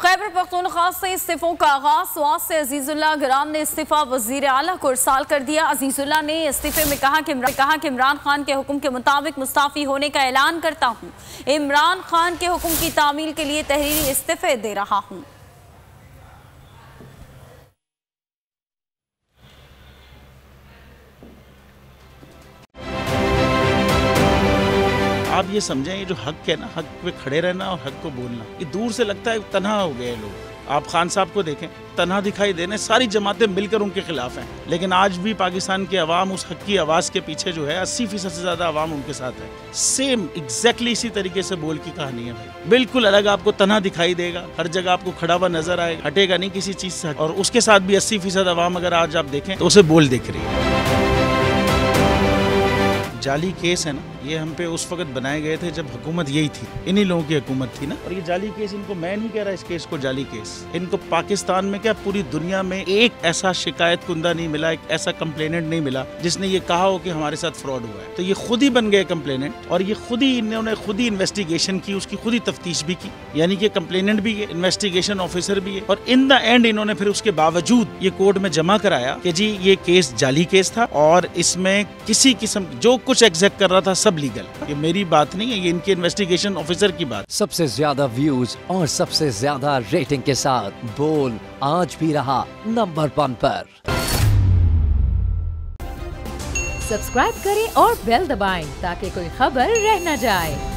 खैबर पख्तूनख्वा से इस्तीफों का आगाज। स्वात से अजीजुल्लाह गिराम ने इस्तीफा वजीर आला को इरसाल कर दिया। अजीजुल्लाह ने इस्तीफे में कहा कि इमरान खान के हुक्म के मुताबिक मुस्ताफी होने का ऐलान करता हूँ। इमरान खान के हुक्म की तामील के लिए तहरीरी इस्तीफे दे रहा हूँ। आप ये समझें, ये जो हक है ना, हक पे खड़े रहना और हक को बोलना, ये दूर से लगता है तन्हा हो गए लोग। आप खान साहब को देखें, तन्हा दिखाई देने, सारी जमातें मिलकर उनके खिलाफ हैं, लेकिन आज भी पाकिस्तान की आवाम उस हक की आवाज़ के पीछे जो है 80% से ज़्यादा आवाम उनके साथ है। सेम एग्जैक्टली इसी तरीके से बोल की कहानी है भाई, बिल्कुल अलग आपको तन्हा दिखाई देगा, हर जगह आपको खड़ा हुआ नजर आएगा, हटेगा नहीं किसी चीज़ से। और उसके साथ भी 80% आवाम अगर आज आप देखें तो उसे बोल दिख रही है। जाली केस है ना, ये हम पे उस वक्त बनाए गए थे जब हुकूमत यही थी, इन्हीं लोगों की हुकूमत थी ना। और ये जाली केस, इनको मैं नहीं कह रहा इस केस को जाली केस, इनको पाकिस्तान में क्या पूरी दुनिया में एक ऐसा शिकायत कुंदा नहीं मिला, एक ऐसा कंप्लेनेंट नहीं मिला जिसने ये कहा हो कि हमारे साथ फ्रॉड हुआ है। तो ये खुद ही बन गए कंप्लेनेंट और ये खुद ही इन्होंने खुद ही इन्वेस्टिगेशन की, उसकी खुद ही तफ्तीश भी की, यानी कि कंप्लेनेंट भी है, इन्वेस्टिगेशन ऑफिसर भी है। और इन द एंड इन्होंने फिर उसके बावजूद ये कोर्ट में जमा कराया कि जी ये केस जाली केस था और इसमें किसी किस्म जो कुछ एग्जैक्ट कर रहा था सब लीगल। ये मेरी बात नहीं है, ये इनके इन्वेस्टिगेशन ऑफिसर की बात। सबसे ज्यादा व्यूज और सबसे ज्यादा रेटिंग के साथ बोल आज भी रहा नंबर 1 पर। सब्सक्राइब करें और बेल दबाएं ताकि कोई खबर रह न जाए।